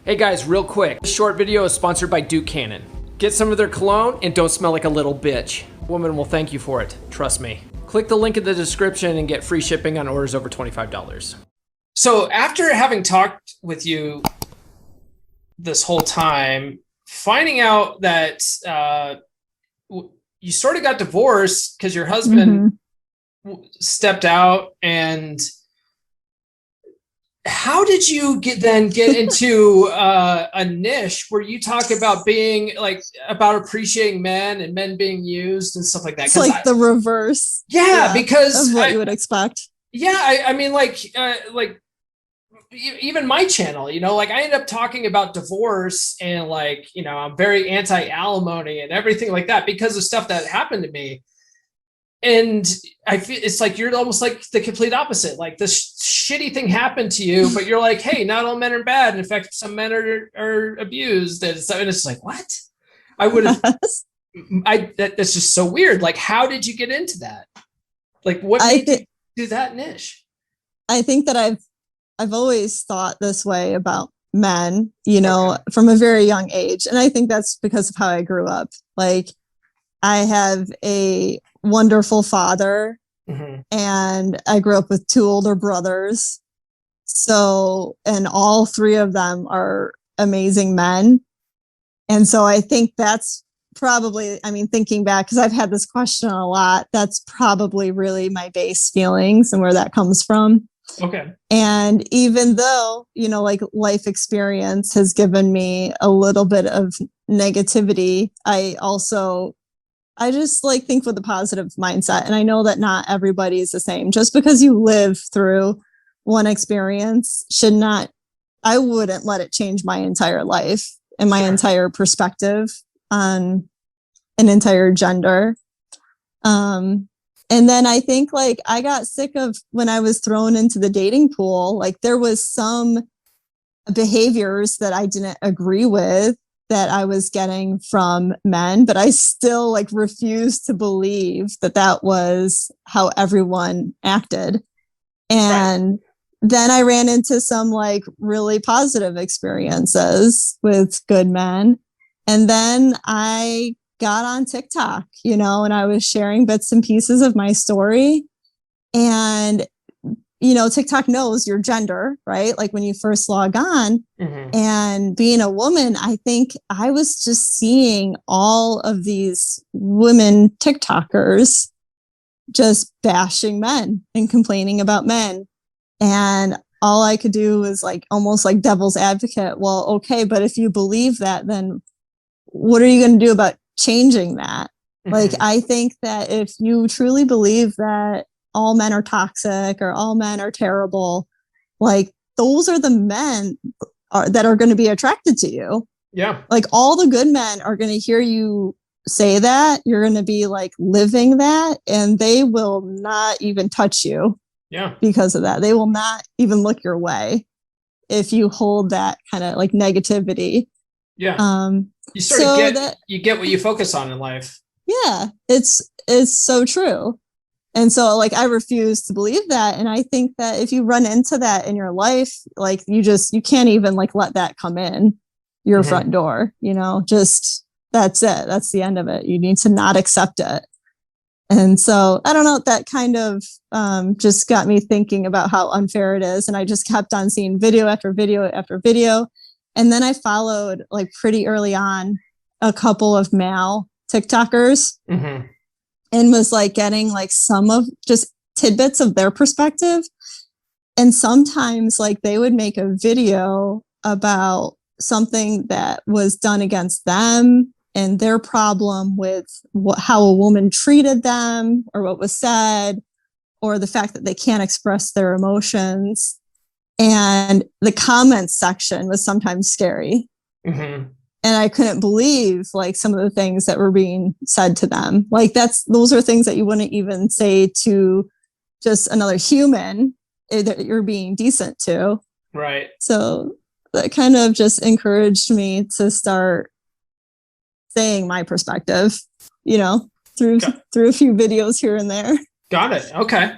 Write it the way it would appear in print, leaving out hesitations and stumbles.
Hey guys, real quick. This short video is sponsored by Duke Cannon. Get some of their cologne and don't smell like a little bitch. Woman will thank you for it, trust me. Click the link in the description and get free shipping on orders over $25. So after having talked with you this whole time, finding out that you sort of got divorced because your husband stepped out, and how did you get into a niche where you talk about being about appreciating men and men being used and stuff like that? It's like the reverse. Yeah, because of what you would expect. Yeah, I mean, even my channel, you know, like I end up talking about divorce and I'm very anti-alimony and everything like that because of stuff that happened to me. And I feel it's like you're almost like the complete opposite. Like this shitty thing happened to you, but you're like, hey, not all men are bad. In fact, some men are abused. And it's like, what? I would have. That's just so weird. Like, how did you get into that? Like, what made you do that niche? I think that I've always thought this way about men, you know, from a very young age, and I think that's because of how I grew up. Like, I have a wonderful father, and I grew up with two older brothers. So, and all three of them are amazing men. And so I think that's probably, I mean, thinking back, because I've had this question a lot, that's probably really my base feelings and where that comes from. Okay. And even though, you know, like life experience has given me a little bit of negativity, I just think with a positive mindset. And I know that not everybody is the same. Just because you live through one experience I wouldn't let it change my entire life and my entire perspective on an entire gender. And then I think I got sick of when I was thrown into the dating pool, there was some behaviors that I didn't agree with that I was getting from men, but I still refused to believe that was how everyone acted. And then I ran into some really positive experiences with good men. And then I got on TikTok, you know, and I was sharing bits and pieces of my story. And you know, TikTok knows your gender, right? Like when you first log on, and being a woman, I think I was just seeing all of these women TikTokers just bashing men and complaining about men. And all I could do was almost like devil's advocate. Well, okay, but if you believe that, then what are you going to do about changing that? I think that if you truly believe that all men are toxic or all men are terrible, those are the men that are going to be attracted to you. Yeah. All the good men are going to hear you say that. You're going to be living that, and they will not even touch you. Yeah. Because of that. They will not even look your way if you hold that kind of negativity. Yeah. You sort of you get what you focus on in life. Yeah. It's so true. And so I refuse to believe that. And I think that if you run into that in your life, you can't even let that come in your front door, you know, just that's it. That's the end of it. You need to not accept it. And so I don't know, that kind of just got me thinking about how unfair it is. And I just kept on seeing video after video after video. And then I followed pretty early on a couple of male TikTokers. And was getting some of just tidbits of their perspective. And sometimes they would make a video about something that was done against them and their problem with how a woman treated them or what was said, or the fact that they can't express their emotions. And the comments section was sometimes scary. And I couldn't believe some of the things that were being said to them. Those are things that you wouldn't even say to just another human that you're being decent to. Right. So that kind of just encouraged me to start saying my perspective, you know, through a few videos here and there. Got it. Okay.